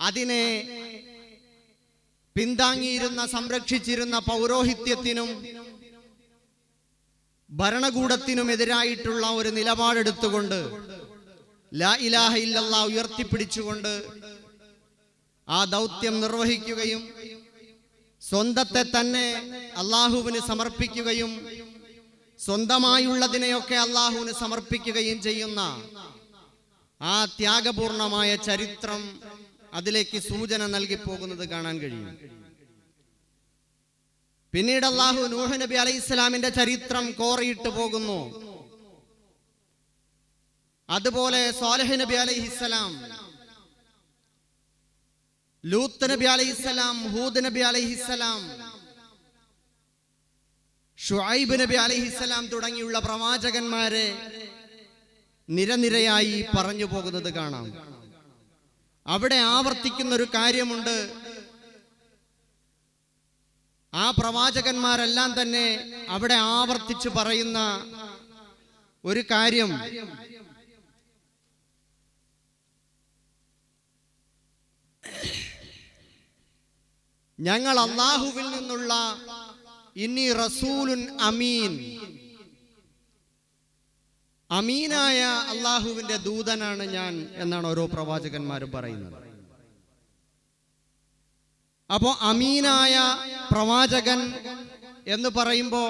അതിനെ പിന്താങ്ങിയിരുന്ന സംരക്ഷിച്ചിരുന്ന പൗരോഹിത്യത്തിനും ഭരണകൂടത്തിനുമെതിരായിട്ടുള്ള ഒരു നിലപാടെടുത്തുകൊണ്ട് ലാ ഇലാഹ ഇല്ലല്ലാഹ് ഉയർത്തിപ്പിടിച്ചുകൊണ്ട് ആ ദൗത്യം നിർവഹിക്കുകയും സ്വന്തത്തെ തന്നെ അള്ളാഹുവിന് സമർപ്പിക്കുകയും സ്വന്തമായുള്ളതിനെയൊക്കെ അള്ളാഹുവിന് സമർപ്പിക്കുകയും ചെയ്യുന്ന ആ ത്യാഗപൂർണമായ ചരിത്രം അതിലേക്ക് സൂചന നൽകി പോകുന്നത് കാണാൻ കഴിയും. പിന്നീട് അള്ളാഹു നൂഹ് നബി അലൈഹിസ്സലാമിന്റെ ചരിത്രം കോറിയിട്ട് പോകുന്നു. അതുപോലെ സ്വാലിഹ് നബി അലൈഹിസ്സലാം, ലൂത്ത് നബി അലൈഹിസ്സലാം, ഹൂദ് നബി അലൈഹിസ്സലാം, ഷുഐബ് നബി അലൈഹിസ്സലാം തുടങ്ങിയുള്ള പ്രവാചകന്മാരെ നിരനിരയായി പറഞ്ഞു പോകുന്നത് കാണാം. അവിടെ ആവർത്തിക്കുന്ന ഒരു കാര്യമുണ്ട്. ആ പ്രവാചകന്മാരെല്ലാം തന്നെ അവിടെ ആവർത്തിച്ചു പറയുന്ന ഒരു കാര്യം, ഞങ്ങൾ അല്ലാഹുവിൽ നിന്നുള്ള ഇന്നി റസൂലുൻ അമീൻ, അമീനായ അള്ളാഹുവിന്റെ ദൂതനാണ് ഞാൻ എന്നാണ് ഓരോ പ്രവാചകന്മാരും പറയുന്നത്. അപ്പോ അമീനായ പ്രവാചകൻ എന്ന് പറയുമ്പോ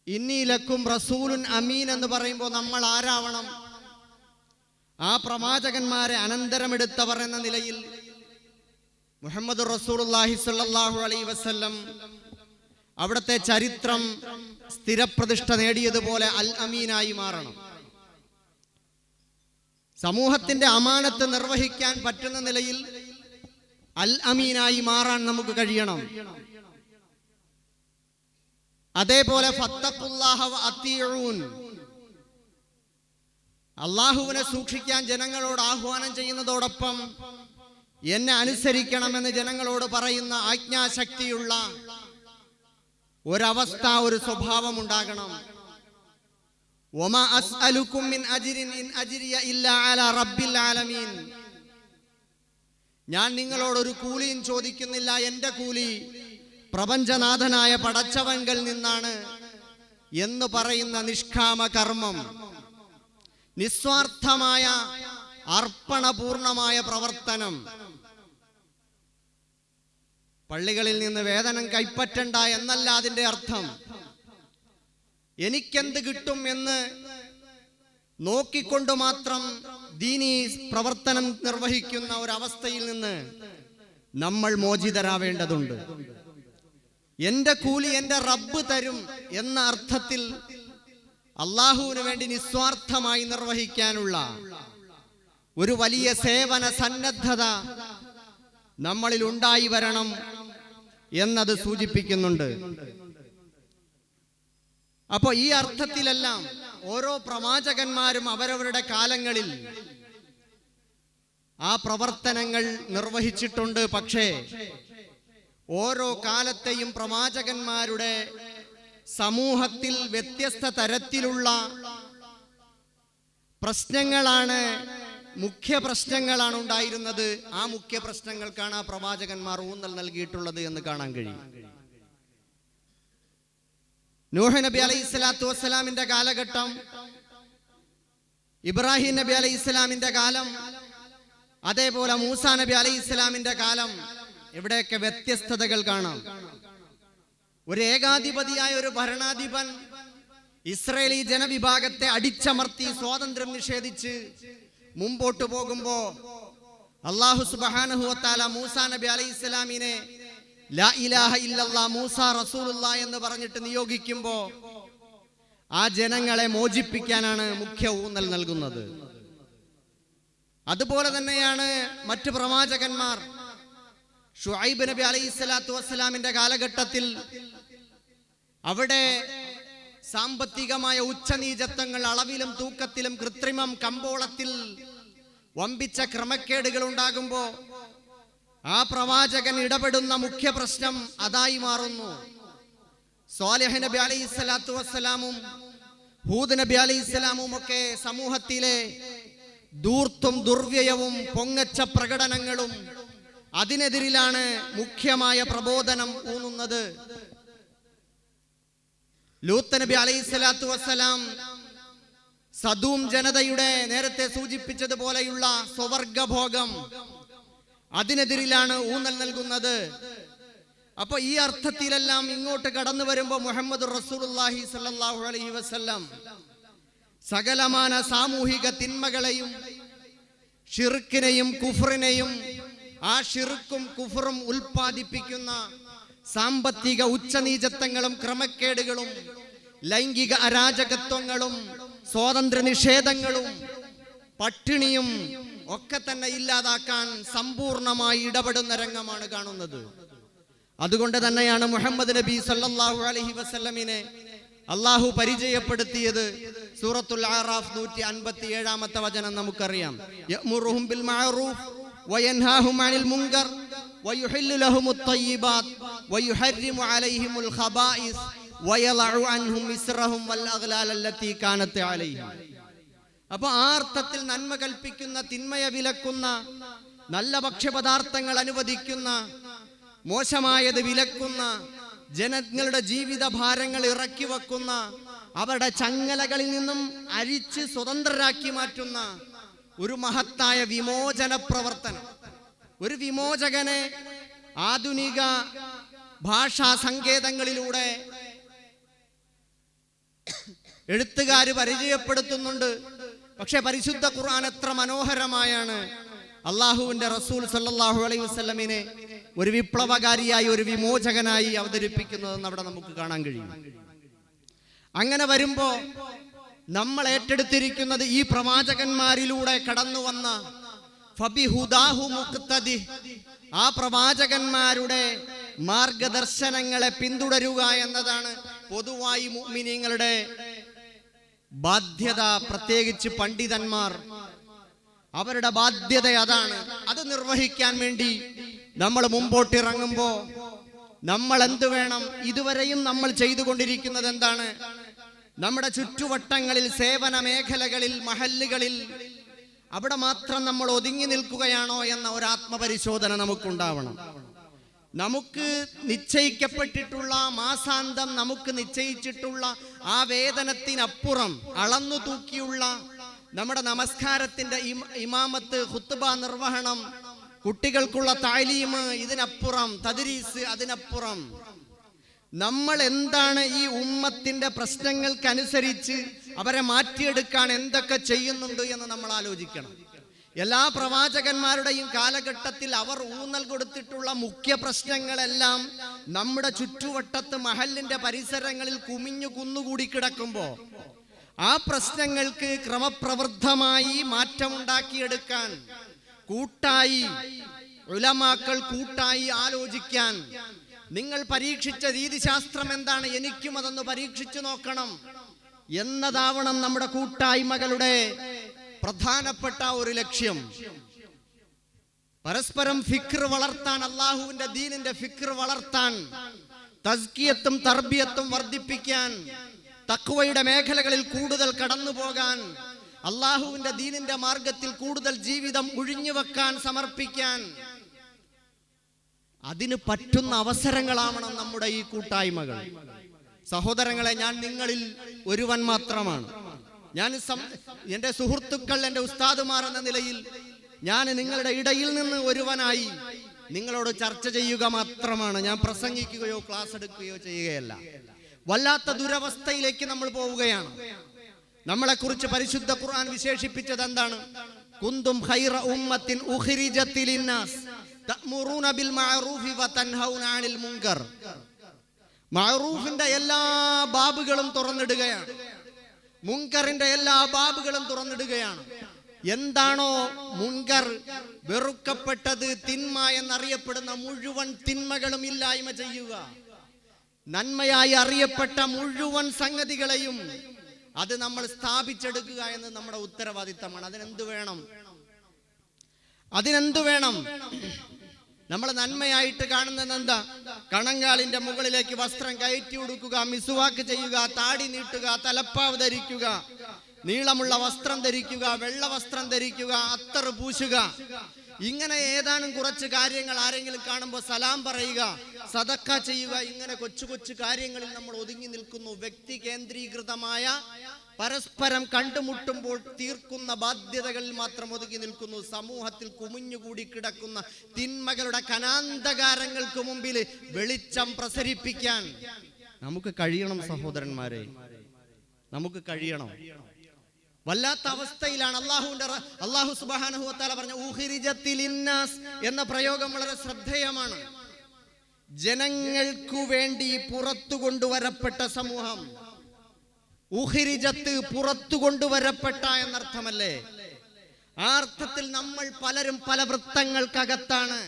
ഇന്നി ലക്കും റസൂലുൻ അമീൻ എന്ന് പറയുമ്പോൾ നമ്മൾ ആരാവണം? ആ പ്രവാചകന്മാരെ അനന്തരമെടുത്തവർ എന്ന നിലയിൽ മുഹമ്മദ് റസൂലുള്ളാഹി സ്വല്ലല്ലാഹു അലൈഹി വസല്ലം അവിടുത്തെ ചരിത്രം സ്ഥിരപ്രതിഷ്ഠ നേടിയതുപോലെ അൽ അമീനായി മാറണം. സമൂഹത്തിന്റെ അമാനത്ത് നിർവഹിക്കാൻ പറ്റുന്ന നിലയിൽ അൽ അമീനായി മാറാൻ നമുക്ക് കഴിയണം. അതേപോലെ ഫത്തഖുല്ലാഹ വ അത്തിഊൻ, അല്ലാഹുവിനെ സൂക്ഷിക്കാൻ ജനങ്ങളോട് ആഹ്വാനം ചെയ്യുന്നതോടൊപ്പം എന്നെ അനുസരിക്കണമെന്ന് ജനങ്ങളോട് പറയുന്ന ആജ്ഞാശക്തിയുള്ള ഒരവസ്ഥ, ഒരു സ്വഭാവം ഉണ്ടാകണം. വമാ അസ്അലുക്കും മിൻ അജ്രിൻ ഇൻ അജ്രിയ ഇല്ലാ അലാ റബ്ബിൽ ആലമീൻ, ഞാൻ നിങ്ങളോട് ഒരു കൂലിയും ചോദിക്കുന്നില്ല, എൻ്റെ കൂലി പ്രപഞ്ചനാഥനായ പടച്ചവങ്കൽ നിന്നാണ് എന്ന് പറയുന്ന നിഷ്കാമ കർമ്മം, നിസ്വാർത്ഥമായ അർപ്പണപൂർണമായ പ്രവർത്തനം. പള്ളികളിൽ നിന്ന് വേതനം കൈപ്പറ്റണ്ട എന്നല്ല അതിന്റെ അർത്ഥം. എനിക്കെന്ത് കിട്ടും എന്ന് നോക്കിക്കൊണ്ട് മാത്രം ദീനീ പ്രവർത്തനം നിർവഹിക്കുന്ന ഒരവസ്ഥയിൽ നിന്ന് നമ്മൾ മോചിതരാവേണ്ടതുണ്ട്. എന്റെ കൂലി എന്റെ റബ്ബ് തരും എന്ന അർത്ഥത്തിൽ അള്ളാഹുവിന് വേണ്ടി നിസ്വാർത്ഥമായി നിർവഹിക്കാനുള്ള ഒരു വലിയ സേവന സന്നദ്ധത നമ്മളിൽ ഉണ്ടായി വരണം എന്നത് സൂചിപ്പിക്കുന്നുണ്ട്. അപ്പോ ഈ അർത്ഥത്തിലെല്ലാം ഓരോ പ്രവാചകന്മാരും അവരവരുടെ കാലങ്ങളിൽ ആ പ്രവർത്തനങ്ങൾ നിർവഹിച്ചിട്ടുണ്ട്. പക്ഷേ ഓരോ കാലത്തെയും പ്രവാചകന്മാരുടെ സമൂഹത്തിൽ വ്യത്യസ്ത തരത്തിലുള്ള പ്രശ്നങ്ങളാണ്, മുഖ്യ പ്രശ്നങ്ങളാണ് ഉണ്ടായിരുന്നത്. ആ മുഖ്യ പ്രശ്നങ്ങൾക്കാണ് ആ പ്രവാചകന്മാർ ഊന്നൽ നൽകിയിട്ടുള്ളത് എന്ന് കാണാൻ കഴിയും. നൂഹ് നബി അലൈഹിസ്സലാത്തു വസ്സലാമിന്റെ കാലഘട്ടം, ഇബ്രാഹിം നബി അലൈഹിസ്സലാമിന്റെ കാലം, അതേപോലെ മൂസാ നബി അലൈഹിസ്സലാമിന്റെ കാലം, ഇവിടെയൊക്കെ വ്യത്യസ്തതകൾ കാണാം. ഒരു ഏകാധിപതിയായ ഒരു ഭരണാധിപൻ ഇസ്രായേലി ജനവിഭാഗത്തെ അടിച്ചമർത്തി സ്വാതന്ത്ര്യം നിഷേധിച്ച് മുമ്പോട്ട് പോകുമ്പോ അല്ലാഹു സുബ്ഹാനഹു വ തആല മൂസാ നബി അലൈഹിസ്സലാമിനെ ലാ ഇലാഹ ഇല്ലല്ലാഹ് മൂസാ റസൂലുള്ളാഹ് എന്ന് പറഞ്ഞിട്ട് നിയോഗിക്കുമ്പോ ആ ജനങ്ങളെ മോചിപ്പിക്കാനാണ് മുഖ്യ ഊന്നൽ നൽകുന്നത്. അതുപോലെ തന്നെയാണ് മറ്റു പ്രവാചകന്മാർ. ഷുഐബ് നബി അലൈഹിസ്സലാത്തു വസ്സലാമിന്റെ കാലഘട്ടത്തിൽ അവിടെ സാമ്പത്തികമായ ഉച്ചനീചത്വങ്ങൾ, അളവിലും തൂക്കത്തിലും കൃത്രിമം കമ്പോളത്തിൽ വമ്പിച്ച ക്രമക്കേടുകൾ ഉണ്ടാകുമ്പോ ആ പ്രവാചകൻ ഇടപെടുന്ന മുഖ്യ പ്രശ്നം അതായി മാറുന്നു. സ്വാലിഹ് നബി അലൈഹിസ്സലാത്തു വസ്സലാമും ഹൂദ് നബി അലൈഹിസ്സലാമും ഒക്കെ സമൂഹത്തിലെ ധൂർത്തും ദുർവ്യയവും പൊങ്ങച്ച പ്രകടനങ്ങളും അതിനെതിരിലാണ് മുഖ്യമായ പ്രബോധനം ഊന്നുന്നത്. ലൂത്ത് നബി അലൈഹിസ്സലാത്തു വസ്സലാം സദൂം ജനതയുടെ നേരത്തെ സൂചിപ്പിച്ചതുപോലെയുള്ള സ്വവർഗഭോഗം അതിനെതിരിലാണ് ഊന്നൽ നൽകുന്നത്. അപ്പൊ ഈ അർത്ഥത്തിലെല്ലാം ഇങ്ങോട്ട് കടന്നു വരുമ്പോൾ മുഹമ്മദ് റസൂലുള്ളാഹി സ്വല്ലല്ലാഹു അലൈഹി വസല്ലം സകലമാന സാമൂഹിക തിന്മകളെയും ഷിർക്കിനെയും കുഫറിനെയും ആ ഷിർക്കും കുഫറും ഉൽപ്പാദിപ്പിക്കുന്ന സാമ്പത്തിക ഉച്ചനീചത്വങ്ങളും ക്രമക്കേടുകളും ലൈംഗിക അരാജകത്വങ്ങളും സ്വാതന്ത്ര്യ നിഷേധങ്ങളും പട്ടിണിയും ഒക്കെ തന്നെ ഇല്ലാതാക്കാൻ സമ്പൂർണമായി ഇടപെടുന്ന രംഗമാണ് കാണുന്നത്. അതുകൊണ്ട് തന്നെയാണ് മുഹമ്മദ് നബി സല്ലല്ലാഹു അലൈഹി വസല്ലമിനെ അള്ളാഹു പരിചയപ്പെടുത്തിയത്. സൂറത്തുൽ അറാഫ് 157-ാമത്തെ വചനം നമുക്കറിയാം. യഅ്മുറുഹും ബിൽ മഅറൂഫ് വയൻഹാഹും അനിൽ മുൻകർ വയുഹില്ലു ലഹുമുത് തയ്യിബാത് വയുഹർരിമു അലൈഹിമുൽ ഖബായിസ് വയളഉ അൻഹും ഇസ്റഹും വൽ അഗ്ലാൽ അല്ലതി കാനത് അലൈഹിം. അപ്പോൾ ആ അർത്ഥത്തിൽ നന്മ കൽപ്പിക്കുന്ന, തിന്മയെ വിലക്കുന്ന, നല്ല ഭക്ഷ്യപദാർത്ഥങ്ങൾ അനുവദിക്കുന്ന, മോശമായത് വിലക്കുന്ന, ജനങ്ങളുടെ ജീവിത ഭാരങ്ങൾ ഇറക്കി വെക്കുന്ന, അവരുടെ ചങ്ങലകളിൽ നിന്നും അരിച്ച് സ്വതന്ത്രരാക്കി മാറ്റുന്ന ഒരു മഹത്തായ വിമോചന പ്രവർത്തനം. ഒരു വിമോചകനെ ആധുനിക ഭാഷാ സങ്കേതങ്ങളിലൂടെ എഴുത്തുകാര് പരിചയപ്പെടുത്തുന്നുണ്ട്. പക്ഷെ പരിശുദ്ധ ഖുർആൻ എത്ര മനോഹരമായാണ് അള്ളാഹുവിന്റെ റസൂൽ സല്ലല്ലാഹു അലൈഹി വസല്ലമിനെ ഒരു വിപ്ലവകാരിയായി, ഒരു വിമോചകനായി അവതരിപ്പിക്കുന്നതെന്ന് അവിടെ നമുക്ക് കാണാൻ കഴിയും. അങ്ങനെ വരുമ്പോ നമ്മൾ ഏറ്റെടുത്തിരിക്കുന്നത് ഈ പ്രവാചകന്മാരിലൂടെ കടന്നു വന്ന ഫബിഹുദാഹു മുഖ്തദി, ആ പ്രവാചകന്മാരുടെ മാർഗദർശനങ്ങളെ പിന്തുടരുക എന്നതാണ് പൊതുവായി മുഅ്മിനീങ്ങളുടെ ബാധ്യത. പ്രത്യേകിച്ച് പണ്ഡിതന്മാർ, അവരുടെ ബാധ്യത അതാണ്. അത് നിർവഹിക്കാൻ വേണ്ടി നമ്മൾ മുമ്പോട്ടിറങ്ങുമ്പോ നമ്മൾ എന്ത് വേണം? ഇതുവരെയും നമ്മൾ ചെയ്തുകൊണ്ടിരിക്കുന്നത് എന്താണ്? നമ്മുടെ ചുറ്റുവട്ടങ്ങളിൽ, സേവന മേഖലകളിൽ, മഹല്ലുകളിൽ അവിടെ മാത്രം നമ്മൾ ഒതുങ്ങി നിൽക്കുകയാണോ എന്ന ഒരു ആത്മപരിശോധന നമുക്കുണ്ടാവണം. നമുക്ക് നിശ്ചയിക്കപ്പെട്ടിട്ടുള്ള മാസാന്തം, നമുക്ക് നിശ്ചയിച്ചിട്ടുള്ള ആ വേതനത്തിനപ്പുറം അളന്നു തൂക്കിയുള്ള നമ്മുടെ നമസ്കാരത്തിന്റെ ഇമാമത്ത്, ഖുത്ബ നിർവഹണം, കുട്ടികൾക്കുള്ള താലീം, ഇതിനപ്പുറം തദ്രീസ്, അതിനപ്പുറം നമ്മൾ എന്താണ് ഈ ഉമ്മത്തിന്റെ പ്രശ്നങ്ങൾക്കനുസരിച്ച് അവരെ മാറ്റിയെടുക്കാൻ എന്തൊക്കെ ചെയ്യുന്നുണ്ട് എന്ന് നമ്മൾ ആലോചിക്കണം. എല്ലാ പ്രവാചകന്മാരുടെയും കാലഘട്ടത്തിൽ അവർ ഊന്നൽ കൊടുത്തിട്ടുള്ള മുഖ്യ പ്രശ്നങ്ങളെല്ലാം നമ്മുടെ ചുറ്റുവട്ടത്ത് മഹല്ലിന്റെ പരിസരങ്ങളിൽ കുമിഞ്ഞു കുന്നുകൂടി കിടക്കുമ്പോൾ ആ പ്രശ്നങ്ങൾക്ക് ക്രമപ്രവൃദ്ധമായി മാറ്റമുണ്ടാക്കിയെടുക്കാൻ കൂട്ടായി ഉലമാക്കൾ കൂട്ടായി ആലോചിക്കാൻ, നിങ്ങൾ പരീക്ഷിച്ച രീതിശാസ്ത്രം എന്താണ്, എനിക്കും അതൊന്ന് പരീക്ഷിച്ചു നോക്കണം എന്നതാവണം നമ്മുടെ കൂട്ടായ്മകളുടെ പ്രധാനപ്പെട്ട ഒരു ലക്ഷ്യം. പരസ്പരം ഫിക്ർ വളർത്താൻ, അള്ളാഹുവിന്റെ ദീനിന്റെ ഫിക്ർ വളർത്താൻ, തസ്കിയത്തും തർബിയത്തും വർദ്ധിപ്പിക്കാൻ, തഖ്വയുടെ മേഖലകളിൽ കൂടുതൽ കടന്നു പോകാൻ, അള്ളാഹുവിന്റെ ദീനിന്റെ മാർഗത്തിൽ കൂടുതൽ ജീവിതം ഒഴിഞ്ഞുവെക്കാൻ, സമർപ്പിക്കാൻ, അതിന് പറ്റുന്ന അവസരങ്ങളാവണം നമ്മുടെ ഈ കൂട്ടായ്മകൾ. സഹോദരങ്ങളെ, ഞാൻ നിങ്ങളിൽ ഒരുവൻ മാത്രമാണ്. ഞാൻ എൻ്റെ സുഹൃത്തുക്കൾ, എൻ്റെ ഉസ്താദുമാർ എന്ന നിലയിൽ ഞാൻ നിങ്ങളുടെ ഇടയിൽ നിന്ന് ഒരുവനായി നിങ്ങളോട് ചർച്ച ചെയ്യുക മാത്രമാണ്. ഞാൻ പ്രസംഗിക്കുകയോ ക്ലാസ് എടുക്കുകയോ ചെയ്യുകയല്ല. വല്ലാത്ത ദുരവസ്ഥയിലേക്ക് നമ്മൾ പോവുകയാണ്. നമ്മളെക്കുറിച്ച് പരിശുദ്ധ ഖുർആൻ വിശേഷിപ്പിച്ചത് എന്താണ്? കുന്തും ഖൈറ ഉമ്മത്തിൻ ഉഖ്രിജത് ലിന്നാസ് തഅ്മുറൂന ബിൽ മഅറൂഫി വതൻഹൗന അനിൽ മുൻകർ. മഅറൂഫിന്റെ എല്ലാ ബാബുകളും തുറന്നിടുകയാണ്, മുൻകറിന്റെ എല്ലാ ബാബുകളും തുറന്നിടുകയാണ്. എന്താണോ മുൻകർ, വെറുക്കപ്പെട്ടത്, തിന്മ എന്നറിയപ്പെടുന്ന മുഴുവൻ തിന്മകളും ഇല്ലായ്മ ചെയ്യുക. നന്മയായി അറിയപ്പെട്ട മുഴുവൻ സംഗതികളെയും അത് നമ്മൾ സ്ഥാപിച്ചെടുക്കുക എന്ന് നമ്മുടെ ഉത്തരവാദിത്തമാണ്. അതിനെന്ത് വേണം? നമ്മൾ നന്മയായിട്ട് കാണുന്നത് എന്താ? കണങ്കാലിന്റെ മുകളിലേക്ക് വസ്ത്രം കയറ്റി കൊടുക്കുക, മിസ്വാക്ക് ചെയ്യുക, താടി നീട്ടുക, തലപ്പാവ് ധരിക്കുക, നീളമുള്ള വസ്ത്രം ധരിക്കുക, വെള്ള വസ്ത്രം ധരിക്കുക, അത്തർ പൂശുക, ഇങ്ങനെ ഏതാനും കുറച്ച് കാര്യങ്ങൾ, ആരെങ്കിലും കാണുമ്പോൾ സലാം പറയുക, സദക്ക ചെയ്യുക, ഇങ്ങനെ കൊച്ചു കൊച്ചു കാര്യങ്ങളിൽ നമ്മൾ ഒതുങ്ങി നിൽക്കുന്നു. വ്യക്തി കേന്ദ്രീകൃതമായ പരസ്പരം കണ്ടുമുട്ടുമ്പോൾ തീർക്കുന്ന ബാധ്യതകളിൽ മാത്രം ഒതുങ്ങി നിൽക്കുന്നു. സമൂഹത്തിൽ കുമിഞ്ഞുകൂടി കിടക്കുന്ന തിന്മകളുടെ കനാന്തകാരങ്ങൾക്ക് മുമ്പിൽ വെളിച്ചം പ്രസരിപ്പിക്കാൻ നമുക്ക് കഴിയണം സഹോദരന്മാരെ, നമുക്ക് കഴിയണം. വല്ലാത്ത അവസ്ഥയിലാണ്. അല്ലാഹു സുബ്ഹാനഹു വ തആല പറഞ്ഞ ഉഖ്രിജത്തിൽ ഇന്നാസ് എന്ന പ്രയോഗം വളരെ ശ്രദ്ധേയമാണ്. ജനങ്ങൾക്കു വേണ്ടി പുറത്തു കൊണ്ടുവരപ്പെട്ട സമൂഹം. ഉഖ്രിജത്ത് പുറത്തു കൊണ്ടുവരപ്പെട്ട എന്നർത്ഥമല്ലേ? ആ അർത്ഥത്തിൽ നമ്മൾ പലരും പല വൃത്തങ്ങൾക്കകത്താണ്.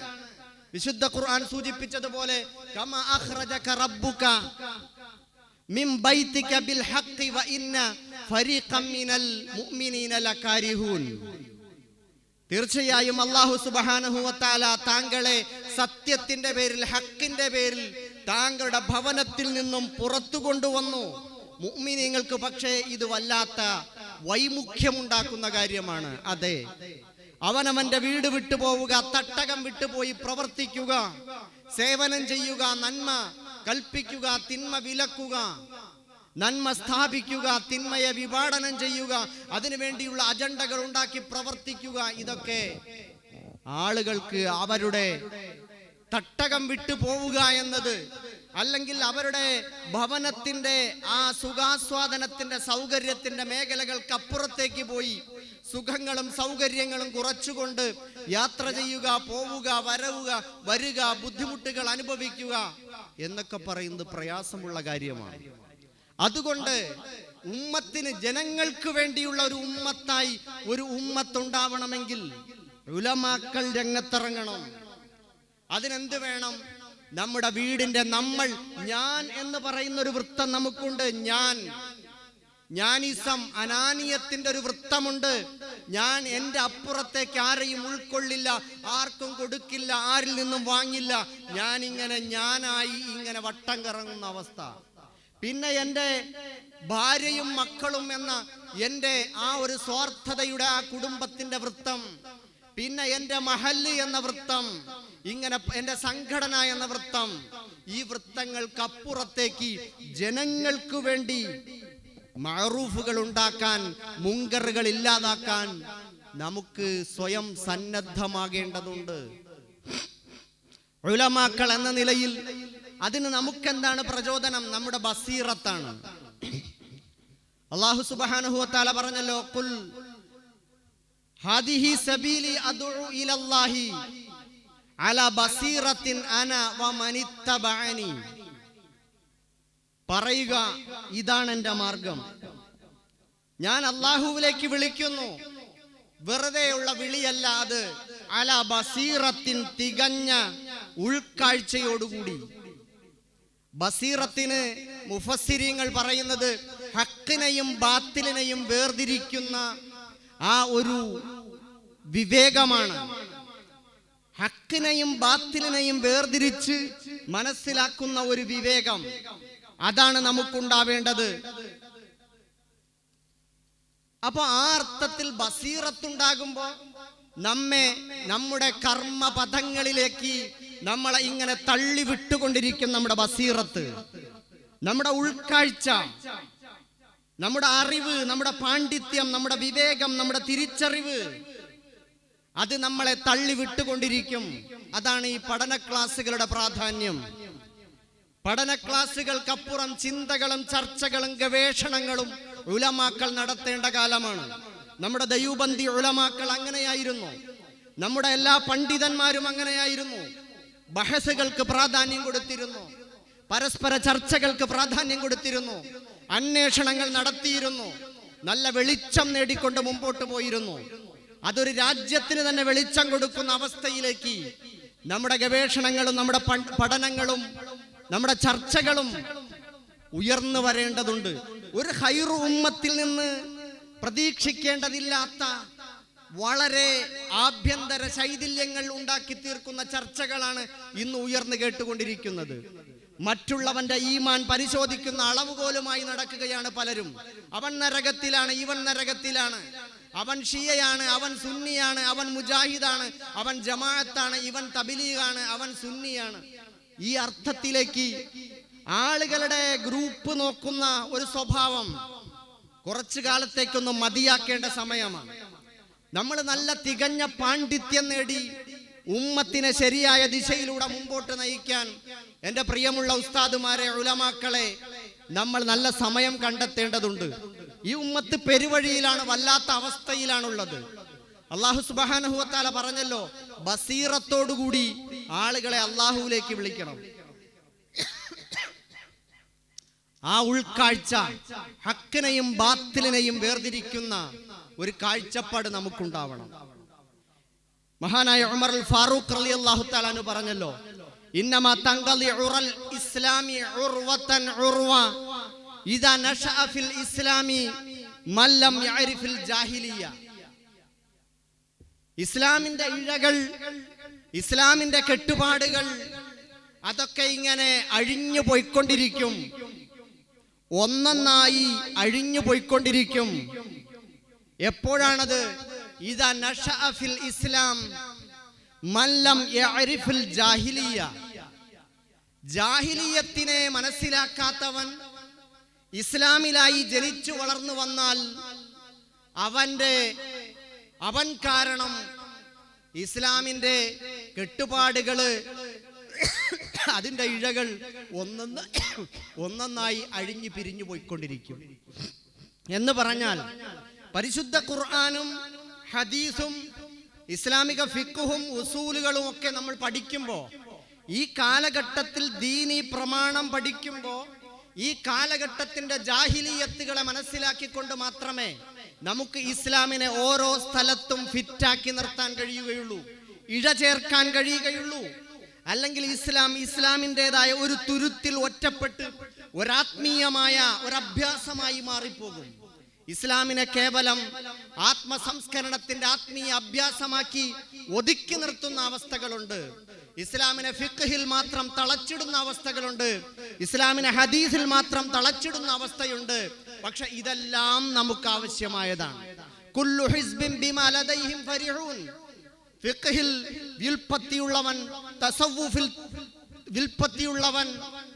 വിശുദ്ധ ഖുർആൻ സൂചിപ്പിച്ചതുപോലെ കമാ അഖ്റജക റബ്ബുക മിൻ ബൈതിക ബിൽ ഹഖ് വ ഇന്ന ഫരീഖം മിനൽ മുഅ്മിനീന ലകാരിഹൂൻ. തീർച്ചയായും അല്ലാഹു സുബ്ഹാനഹു വ തആല താങ്കളെ സത്യത്തിന്റെ പേരിൽ, ഹക്കിന്റെ പേരിൽ താങ്കളുടെ ഭവനത്തിൽ നിന്നും പുറത്തു കൊണ്ടുവന്നു. മുഅ്മിനീങ്ങൾക്ക് പക്ഷേ ഇത് വല്ലാത്ത വൈമുഖ്യമുണ്ടാക്കുന്ന കാര്യമാണ്. അതെ, അവനവന്റെ വീട് വിട്ടുപോവുക, തട്ടകം വിട്ടുപോയി പ്രവർത്തിക്കുക, സേവനം ചെയ്യുക, നന്മ കൽപ്പിക്കുക, തിന്മ വിലക്കുക, നന്മ സ്ഥാപിക്കുക, തിന്മയെ വിഭാടനം ചെയ്യുക, അതിനുവേണ്ടിയുള്ള അജണ്ടകൾ ഉണ്ടാക്കി പ്രവർത്തിക്കുക. ഇതൊക്കെ ആളുകൾക്ക് അവരുടെ തട്ടകം വിട്ടു പോവുക എന്നത്, അല്ലെങ്കിൽ അവരുടെ ഭവനത്തിന്റെ ആ സുഖാസ്വാദനത്തിന്റെ സൗകര്യത്തിന്റെ മേഖലകൾക്കപ്പുറത്തേക്ക് പോയി സുഖങ്ങളും സൗകര്യങ്ങളും കുറച്ചുകൊണ്ട് യാത്ര ചെയ്യുക, പോവുക, വരിക, ബുദ്ധിമുട്ടുകൾ അനുഭവിക്കുക എന്നൊക്കെ പറയുന്നത് പ്രയാസമുള്ള കാര്യമാണ്. അതുകൊണ്ട് ഉമ്മത്തിന്, ജനങ്ങൾക്ക് വേണ്ടിയുള്ള ഒരു ഉമ്മത്തായി ഒരു ഉമ്മത്തുണ്ടാവണമെങ്കിൽ ഉലമാക്കൾ രംഗത്തിറങ്ങണം. അതിനെന്ത് വേണം? നമ്മുടെ വീടിന്റെ നമ്മൾ, ഞാൻ എന്ന് പറയുന്ന ഒരു വൃത്തം നമുക്കുണ്ട്. ഞാനിസം, അനാനിയത്തിന്റെ ഒരു വൃത്തമുണ്ട്. ഞാൻ എൻ്റെ അപ്പുറത്തേക്ക് ആരെയും ഉൾക്കൊള്ളില്ല, ആർക്കും കൊടുക്കില്ല, ആരിൽ നിന്നും വാങ്ങില്ല. ഞാനായി ഇങ്ങനെ വട്ടം കറങ്ങുന്ന അവസ്ഥ. പിന്നെ എൻ്റെ ഭാര്യയും മക്കളും എന്ന എൻ്റെ ആ ഒരു സ്വാർത്ഥതയുടെ ആ കുടുംബത്തിന്റെ വൃത്തം, പിന്നെ എൻ്റെ മഹല്ല് എന്ന വൃത്തം, ഇങ്ങനെ എൻ്റെ സംഘടന എന്ന വൃത്തം. ഈ വൃത്തങ്ങൾക്കപ്പുറത്തേക്ക് ജനങ്ങൾക്ക് വേണ്ടി മഅറൂഫുകൾ ഉണ്ടാക്കാൻ, മുങ്കറുകൾ ഇല്ലാതാക്കാൻ നമുക്ക് സ്വയം സന്നദ്ധമാകേണ്ടതുണ്ട്. ഉലമാക്കൾ എന്ന നിലയിൽ അതിന് നമുക്കെന്താണ് പ്രചോദനം? നമ്മുടെ ബസീറത്താണ്. അല്ലാഹു സുബ്ഹാനഹു വ തആല പറഞ്ഞല്ലോ, ഖുൽ ഹാദിഹി സബീലി അദ്ഉ ഇലല്ലാഹി അലാ ബസീറത്തിൻ അന വ മനിത്തബഅനി. പറയുക, ഇതാണ് എൻ്റെ മാർഗം, ഞാൻ അല്ലാഹുവിലേക്ക് വിളിക്കുന്നു. വെറുതെയുള്ള വിളിയല്ല അത്. അലാ ബസീറത്തിൻ, തികഞ്ഞ ഉൾക്കാഴ്ചയോടുകൂടി. ബസീറത്തിന് മുഫസ്സിരീങ്ങൾ പറയുന്നത് ഹക്കിനെയും ബാത്തിലിനെയും വേർതിരിക്കുന്ന ആ ഒരു വിവേകമാണ്. ഹക്കിനെയും ബാത്തിലിനെയും വേർതിരിച്ച് മനസ്സിലാക്കുന്ന ഒരു വിവേകം, അതാണ് നമുക്കുണ്ടാവേണ്ടത്. അപ്പൊ ആ അർത്ഥത്തിൽ ബസീറത്തുണ്ടാകുമ്പോ നമ്മുടെ കർമ്മപഥങ്ങളിലേക്ക് നമ്മളെ ഇങ്ങനെ തള്ളി വിട്ടുകൊണ്ടിരിക്കും. നമ്മുടെ ബസീറത്ത്, നമ്മുടെ ഉൾക്കാഴ്ച, നമ്മുടെ അറിവ്, നമ്മുടെ പാണ്ഡിത്യം, നമ്മുടെ വിവേകം, നമ്മുടെ തിരിച്ചറിവ്, അത് നമ്മളെ തള്ളി വിട്ടുകൊണ്ടിരിക്കും. അതാണ് ഈ പഠന ക്ലാസ്സുകളുടെ പ്രാധാന്യം. പഠന ക്ലാസ്സുകൾക്കപ്പുറം ചിന്തകളും ചർച്ചകളും ഗവേഷണങ്ങളും ഉലമാക്കൾ നടത്തേണ്ട കാലമാണ്. നമ്മുടെ ദയൂബന്ദി ഉലമാക്കൾ അങ്ങനെയായിരുന്നു. നമ്മുടെ എല്ലാ പണ്ഡിതന്മാരും അങ്ങനെയായിരുന്നു. ബഹസുകൾക്ക് പ്രാധാന്യം കൊടുത്തിരുന്നു, പരസ്പര ചർച്ചകൾക്ക് പ്രാധാന്യം കൊടുത്തിരുന്നു, അന്വേഷണങ്ങൾ നടത്തിയിരുന്നു, നല്ല വെളിച്ചം നേടിക്കൊണ്ട് മുമ്പോട്ട് പോയിരുന്നു. അതൊരു രാജ്യത്തിന് തന്നെ വെളിച്ചം കൊടുക്കുന്ന അവസ്ഥയിലേക്ക് നമ്മുടെ ഗവേഷണങ്ങളും നമ്മുടെ പഠനങ്ങളും നമ്മുടെ ചർച്ചകളും ഉയർന്നു വരേണ്ടതുണ്ട്. ഒരു ഖൈറു ഉമ്മത്തിൽ നിന്ന് പ്രതീക്ഷിക്കേണ്ടതില്ലാത്ത വളരെ ആഭ്യന്തര ശൈഥില്യങ്ങൾ ഉണ്ടാക്കി തീർക്കുന്ന ചർച്ചകളാണ് ഇന്ന് ഉയർന്നു കേട്ടുകൊണ്ടിരിക്കുന്നത്. മറ്റുള്ളവന്റെ ഈമാൻ പരിശോധിക്കുന്ന അളവുകോലുമായി നടക്കുകയാണ് പലരും. അവൻ നരകത്തിലാണ്, ഇവൻ നരകത്തിലാണ്, അവൻ ഷിയയാണ്, അവൻ സുന്നിയാണ്, അവൻ മുജാഹിദാണ്, അവൻ ജമാഅത്താണ്, ഇവൻ തബ്ലീഗാണ്, അവൻ സുന്നിയാണ്. ഈ അർത്ഥത്തിലേക്ക് ആളുകളുടെ ഗ്രൂപ്പ് നോക്കുന്ന ഒരു സ്വഭാവം കുറച്ചു കാലത്തേക്കൊന്ന് മതിയാക്കേണ്ട സമയമാണ്. നമ്മൾ നല്ല തികഞ്ഞ പാണ്ഡിത്യം നേടി ഉമ്മത്തിനെ ശരിയായ ദിശയിലൂടെ മുമ്പോട്ട് നയിക്കാൻ എൻ്റെ പ്രിയമുള്ള ഉസ്താദുമാരെ, ഉലമാക്കളെ, നമ്മൾ നല്ല സമയം കണ്ടെത്തേണ്ടതുണ്ട്. ഈ ഉമ്മത്ത് പെരുവഴിയിലാണ്, വല്ലാത്ത അവസ്ഥയിലാണുള്ളത്. അല്ലാഹു സുബ്ഹാനഹു വ തആല പറഞ്ഞല്ലോ, ബസീറത്തോടുകൂടി ആളുകളെ അല്ലാഹുവിലേക്ക് വിളിക്കണം. ആ ഉൾക്കാഴ്ച ഹക്കിനെയും ബാത്തിലിനെയും വേർതിരിക്കുന്ന ഒരു കാഴ്ചപ്പാട് നമുക്കുണ്ടാവണം. മഹാനായ ഉമർ അൽ ഫാറൂഖ് റളിയല്ലാഹു തആല അൻഹു പറഞ്ഞല്ലോ, ഇന്നമാ തൻഖലി ഉറൽ ഇസ്ലാമി ഉർവതൻ ഉർവ ഇദാ നശഅ ഫിൽ ഇസ്ലാമി മൻ ലം യഅരിഫിൽ ജാഹിലിയ. ഇസ്ലാമിന്റെ ഇഴകൾ, ഇസ്ലാമിന്റെ കെട്ടുപാടുകൾ അതൊക്കെ ഇങ്ങനെ അഴിഞ്ഞു പോയിക്കൊണ്ടിരിക്കും, ഒന്നൊന്നായി അഴിഞ്ഞു പോയിക്കൊണ്ടിരിക്കും. എപ്പോഴാണത്? ഇദാ നശഅ ഫിൽ ഇസ്ലാം മൻ ലം യഅരിഫിൽ ജാഹിലിയ. ജാഹിലിയത്തിനെ മനസ്സിലാക്കാത്തവൻ ഇസ്ലാമിലായി ജനിച്ചു വളർന്നു വന്നാൽ അവൻ കാരണം ഇസ്ലാമിന്റെ കെട്ടുപാടുകള്, അതിന്റെ ഇഴകൾ ഒന്നൊന്നായി അഴിഞ്ഞു പിരിഞ്ഞു പോയിക്കൊണ്ടിരിക്കും. എന്ന് പറഞ്ഞാൽ പരിശുദ്ധ ഖുർആനും ഹദീസും ഇസ്ലാമിക ഫിഖ്ഹും ഉസൂലുകളും ഒക്കെ നമ്മൾ പഠിക്കുമ്പോൾ, ഈ കാലഘട്ടത്തിൽ ദീനി പ്രമാണം പഠിക്കുമ്പോൾ, ഈ കാലഘട്ടത്തിന്റെ ജാഹിലിയത്തുകളെ മനസ്സിലാക്കിക്കൊണ്ട് മാത്രമേ നമുക്ക് ഇസ്ലാമിനെ ഓരോ സ്ഥലത്തും ഫിറ്റാക്കി നിർത്താൻ കഴിയുകയുള്ളൂ, ഇഴ ചേർക്കാൻ കഴിയുകയുള്ളൂ. അല്ലെങ്കിൽ ഇസ്ലാമിൻ്റെതായ ഒരു തുരുത്തിൽ ഒറ്റപ്പെട്ട് ഒരാത്മീയമായ ഒരഭ്യാസമായി മാറിപ്പോകും. ഇസ്ലാമിനെ കേവലം ആത്മസംസ്കരണത്തിന്റെ ആത്മീയ അഭ്യാസമാക്കി ഒതുക്കി നിർത്തുന്ന അവസ്ഥകളുണ്ട്. ഇസ്ലാമിനെ ഫിഖ്ഹിൽ മാത്രം തളച്ചിടുന്ന അവസ്ഥകളുണ്ട്. ഇസ്ലാമിനെ ഹദീസിൽ മാത്രം തളച്ചിടുന്ന അവസ്ഥയുണ്ട്. പക്ഷെ ഇതെല്ലാം നമുക്ക് ആവശ്യമായതാണ്. കുല്ലു ഹിസ്ബിൻ ബിമാ ലദൈഹിം ഫരിഹൂൻ. ഫിഖ്ഹിൽ വിൽപ്പത്തിയുള്ളവൻ, തസവ്വുഫിൽ വിൽപ്പത്തിയുള്ളവൻ,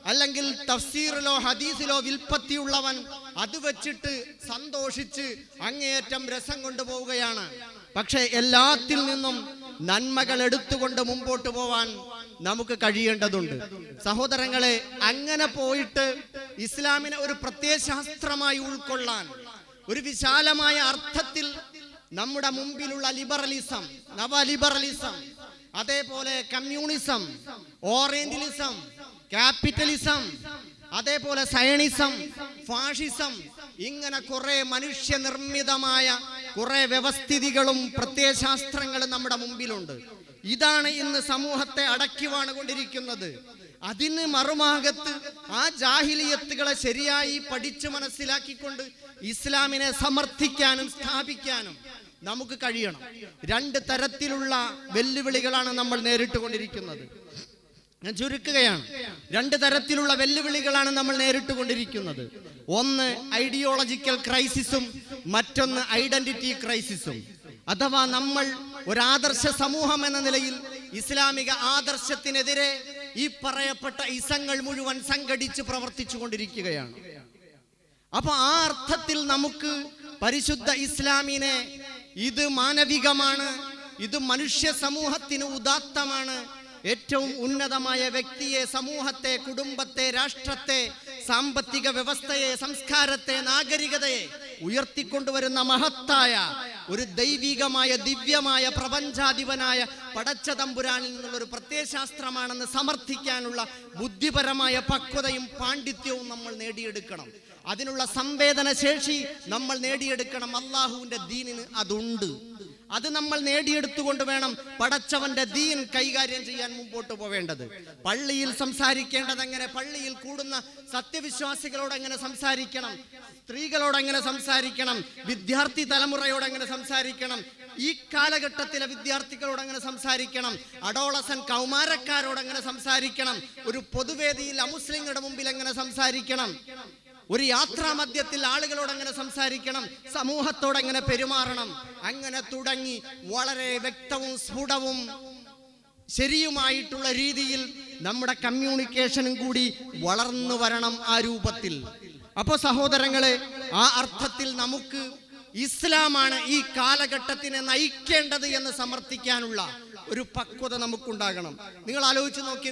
അല്ലെങ്കിൽ തഫ്സീറിലോ ഹദീസിലോ വിൽപ്പത്തിയുള്ളവൻ അത് വെച്ചിട്ട് സന്തോഷിച്ച് അങ്ങേയറ്റം രസം കൊണ്ടുപോവുകയാണ്. പക്ഷെ എല്ലാത്തിൽ നിന്നും നന്മകൾ എടുത്തുകൊണ്ട് മുമ്പോട്ട് പോവാൻ നമുക്ക് കഴിയേണ്ടതുണ്ട്. സഹോദരങ്ങളെ, അങ്ങനെ പോയിട്ട് ഇസ്ലാമിനെ ഒരു പ്രത്യയശാസ്ത്രമായി ഉൾക്കൊള്ളാൻ, ഒരു വിശാലമായ അർത്ഥത്തിൽ നമ്മുടെ മുമ്പിലുള്ള ലിബറലിസം, നവലിബറലിസം, അതേപോലെ കമ്മ്യൂണിസം, ഓറിയന്റലിസം, ക്യാപിറ്റലിസം, അതേപോലെ സയണിസം, ഫാഷിസം, ഇങ്ങനെ കുറെ മനുഷ്യനിർമ്മിതമായ കുറെ വ്യവസ്ഥിതികളും പ്രത്യയശാസ്ത്രങ്ങളും നമ്മുടെ മുമ്പിലുണ്ട്. ഇതാണ് ഇന്ന് സമൂഹത്തെ അടക്കിവാണ് കൊണ്ടിരിക്കുന്നത്. അതിന് മറുഭാഗത്ത് ആ ജാഹിലിയത്തുകളെ ശരിയായി പഠിച്ചു മനസ്സിലാക്കിക്കൊണ്ട് ഇസ്ലാമിനെ സമർത്ഥിക്കാനും സ്ഥാപിക്കാനും നമുക്ക് കഴിയണം. രണ്ട് തരത്തിലുള്ള വെല്ലുവിളികളാണ് നമ്മൾ നേരിട്ടുകൊണ്ടിരിക്കുന്നത്. ഞാൻ ചുരുക്കുകയാണ്. രണ്ട് തരത്തിലുള്ള വെല്ലുവിളികളാണ് നമ്മൾ നേരിട്ടുകൊണ്ടിരിക്കുന്നത്. ഒന്ന് ഐഡിയോളജിക്കൽ ക്രൈസിസും മറ്റൊന്ന് ഐഡന്റിറ്റി ക്രൈസിസും. അഥവാ നമ്മൾ ഒരാദർശ സമൂഹം എന്ന നിലയിൽ ഇസ്ലാമിക ആദർശത്തിനെതിരെ ഈ പറയപ്പെട്ട ഇസങ്ങൾ മുഴുവൻ സംഘടിച്ച് പ്രവർത്തിച്ചു കൊണ്ടിരിക്കുകയാണ്. അപ്പൊ ആ അർത്ഥത്തിൽ നമുക്ക് പരിശുദ്ധ ഇസ്ലാമിനെ, ഇത് മാനവികമാണ്, ഇത് മനുഷ്യ സമൂഹത്തിന് ഉദാത്തമാണ്, ഏറ്റവും ഉന്നതമായ വ്യക്തിയെ, സമൂഹത്തെ, കുടുംബത്തെ, രാഷ്ട്രത്തെ, സാമ്പത്തിക വ്യവസ്ഥയെ, സംസ്കാരത്തെ, നാഗരികതയെ ഉയർത്തിക്കൊണ്ടുവരുന്ന മഹത്തായ ഒരു ദൈവികമായ ദിവ്യമായ പ്രപഞ്ചാധിപനായ പടച്ച തമ്പുരാനിൽ നിന്നുള്ളൊരു പ്രത്യയശാസ്ത്രമാണെന്ന് സമർത്ഥിക്കാനുള്ള ബുദ്ധിപരമായ പക്വതയും പാണ്ഡിത്യവും നമ്മൾ നേടിയെടുക്കണം. അതിനുള്ള സംവേദന ശേഷി നമ്മൾ നേടിയെടുക്കണം. അള്ളാഹുവിന്റെ ദീനിന് അതുണ്ട്. അത് നമ്മൾ നേടിയെടുത്തുകൊണ്ട് വേണം പടച്ചവന്റെ ദീൻ കൈകാര്യം ചെയ്യാൻ മുമ്പോട്ട് പോവേണ്ടത്. പള്ളിയിൽ സംസാരിക്കേണ്ടത് എങ്ങനെ, പള്ളിയിൽ കൂടുന്ന സത്യവിശ്വാസികളോട് എങ്ങനെ സംസാരിക്കണം, സ്ത്രീകളോട് എങ്ങനെ സംസാരിക്കണം, വിദ്യാർത്ഥി തലമുറയോട് എങ്ങനെ സംസാരിക്കണം, ഈ കാലഘട്ടത്തിലെ വിദ്യാർത്ഥികളോട് എങ്ങനെ സംസാരിക്കണം, അഡോളസൻ കൗമാരക്കാരോട് എങ്ങനെ സംസാരിക്കണം, ഒരു പൊതുവേദിയിൽ അമുസ്ലിങ്ങളുടെ മുമ്പിൽ എങ്ങനെ സംസാരിക്കണം, ഒരു യാത്രാ മധ്യത്തിൽ ആളുകളോട് എങ്ങനെ സംസാരിക്കണം, സമൂഹത്തോട് എങ്ങനെ പെരുമാറണം, അങ്ങനെ തുടങ്ങി വളരെ വ്യക്തവും സ്ഫുടവും ശരിയുമായിട്ടുള്ള രീതിയിൽ നമ്മുടെ കമ്മ്യൂണിക്കേഷനും കൂടി വളർന്നു വരണം ആ രൂപത്തിൽ. അപ്പോൾ സഹോദരങ്ങളെ, ആ അർത്ഥത്തിൽ നമുക്ക് ഇസ്ലാമാണ് ഈ കാലഘട്ടത്തിനെ നയിക്കേണ്ടത് എന്ന് സമർത്ഥിക്കാനുള്ള ഒരു പക്വത നമുക്കുണ്ടാകണം. നിങ്ങൾ ആലോചിച്ച് നോക്കി,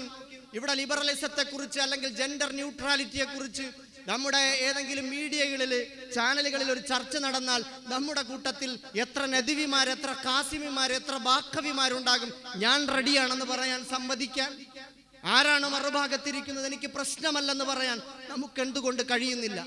ഇവിടെ ലിബറലിസത്തെ കുറിച്ച് അല്ലെങ്കിൽ ജെൻഡർ ന്യൂട്രാലിറ്റിയെ കുറിച്ച് നമ്മുടെ ഏതെങ്കിലും മീഡിയകളിൽ ചാനലുകളിൽ ഒരു ചർച്ച നടന്നാൽ നമ്മുടെ കൂട്ടത്തിൽ എത്ര നദിവിമാർ, എത്ര കാസിമിമാർ, എത്ര ബാക്കവിമാരുണ്ടാകും ഞാൻ റെഡിയാണെന്ന് പറയാൻ സമ്മതിക്കാൻ? ആരാണ് മറുഭാഗത്തിരിക്കുന്നത് എനിക്ക് പ്രശ്നമല്ലെന്ന് പറയാൻ നമുക്ക് എന്തുകൊണ്ട് കഴിയുന്നില്ല?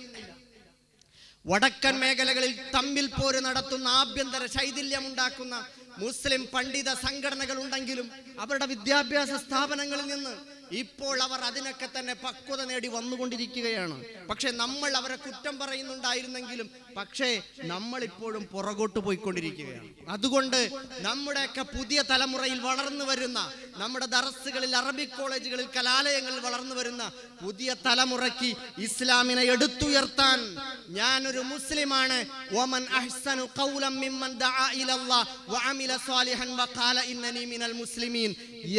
വടക്കൻ മേഖലകളിൽ തമ്മിൽ പോര് നടത്തുന്ന, ആഭ്യന്തര ശൈഥില്യമുണ്ടാക്കുന്ന മുസ്ലിം പണ്ഡിത സംഘടനകൾ ഉണ്ടെങ്കിലും അവരുടെ വിദ്യാഭ്യാസ സ്ഥാപനങ്ങളിൽ നിന്ന് ഇപ്പോൾ അവർ അതിനൊക്കെ തന്നെ പക്വത നേടി വന്നുകൊണ്ടിരിക്കുകയാണ്. പക്ഷെ നമ്മൾ അവരെ കുറ്റം പറയുന്നുണ്ടായിരുന്നെങ്കിലും പക്ഷേ നമ്മൾ ഇപ്പോഴും പുറകോട്ട് പോയിക്കൊണ്ടിരിക്കുകയാണ്. അതുകൊണ്ട് നമ്മുടെയൊക്കെ പുതിയ തലമുറയിൽ വളർന്നു വരുന്ന, നമ്മുടെ ദർസുകളിൽ, അറബിക് കോളേജുകളിൽ, കലാലയങ്ങളിൽ വളർന്നു വരുന്ന പുതിയ തലമുറയ്ക്ക് ഇസ്ലാമിനെ എടുത്തുയർത്താൻ ഞാനൊരു മുസ്ലിമാണ്, വമൻ അഹ്സനു ഖൗലൻ മിമ്മൻ ദഅ ഇലല്ലാഹ് വഅമില സാലിഹൻ വഖാല ഇന്നനി മിനൽ മുസ്ലിമീൻ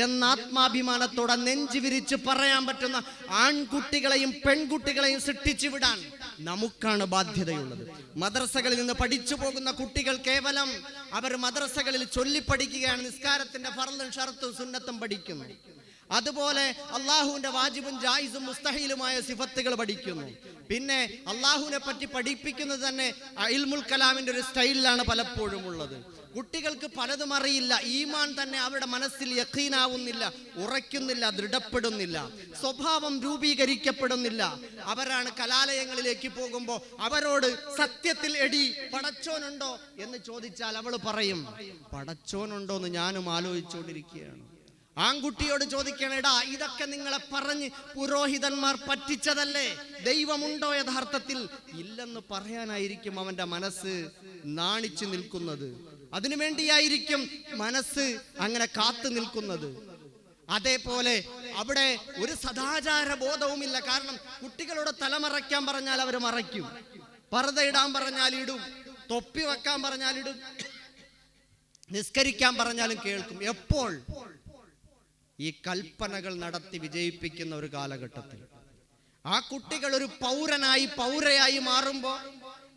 എന്ന ആത്മാഭിമാനത്തോടെ നെഞ്ചു വിരിച്ച് പറയാൻ പറ്റുന്ന ആൺകുട്ടികളെയും പെൺകുട്ടികളെയും സൃഷ്ടിച്ചു വിടാൻ നമുക്കാണ് ബാധ്യതയുള്ളത്. മദ്രസകളിൽ നിന്ന് പഠിച്ചു പോകുന്ന കുട്ടികൾ കേവലം അവർ മദ്രസകളിൽ ചൊല്ലിപ്പഠിക്കുകയാണ്, നിസ്കാരത്തിന്റെ ഫർളും ഷർത്തും സുന്നത്തും പഠിക്കുന്നു. അതുപോലെ അള്ളാഹുവിന്റെ വാജിബും ജായിസും മുസ്തഹീലുമായ സിഫത്തുകൾ പഠിക്കുന്നു. പിന്നെ അള്ളാഹുവിനെ പറ്റി പഠിപ്പിക്കുന്നത് തന്നെ ഇൽമുൽ കലാമിന്റെ ഒരു സ്റ്റൈലിലാണ് പലപ്പോഴും ഉള്ളത്. കുട്ടികൾക്ക് പലതും അറിയില്ല, ഈമാൻ തന്നെ അവരുടെ മനസ്സിൽ യഖീനാവുന്നില്ല, ഉറയ്ക്കുന്നില്ല, ദൃഢപ്പെടുന്നില്ല, സ്വഭാവം രൂപീകരിക്കപ്പെടുന്നില്ല. അവരാണ് കലാലയങ്ങളിലേക്ക് പോകുമ്പോൾ അവരോട് സത്യത്തിൽ എടി പടച്ചോനുണ്ടോ എന്ന് ചോദിച്ചാൽ അവൾ പറയും പടച്ചോനുണ്ടോ എന്ന് ഞാനും ആലോചിച്ചുകൊണ്ടിരിക്കുകയാണ്. ആൺകുട്ടിയോട് ചോദിക്കണം, എടാ ഇതൊക്കെ നിങ്ങളെ പറഞ്ഞ് പുരോഹിതന്മാർ പറ്റിച്ചതല്ലേ, ദൈവമുണ്ടോ യഥാർത്ഥത്തിൽ? ഇല്ലെന്ന് പറയാനായിരിക്കും അവന്റെ മനസ്സ് നാണിച്ചു നിൽക്കുന്നത്. അതിനുവേണ്ടിയായിരിക്കും മനസ്സ് അങ്ങനെ കാത്തു നിൽക്കുന്നത്. അതേപോലെ അവിടെ ഒരു സദാചാര ബോധവുമില്ല. കാരണം കുട്ടികളോട് തലമറയ്ക്കാൻ പറഞ്ഞാൽ അവർ മറയ്ക്കും, പർദ്ദ ഇടാൻ പറഞ്ഞാൽ ഇടും, തൊപ്പി വെക്കാൻ പറഞ്ഞാൽ ഇടും, നിസ്കരിക്കാൻ പറഞ്ഞാലും കേൾക്കും. എപ്പോൾ? ഈ കൽപ്പനകൾ നടത്തി വിജയിപ്പിക്കുന്ന ഒരു കാലഘട്ടത്തിൽ ആ കുട്ടികൾ ഒരു പൗരനായി, പൗരയായി മാറുമ്പോൾ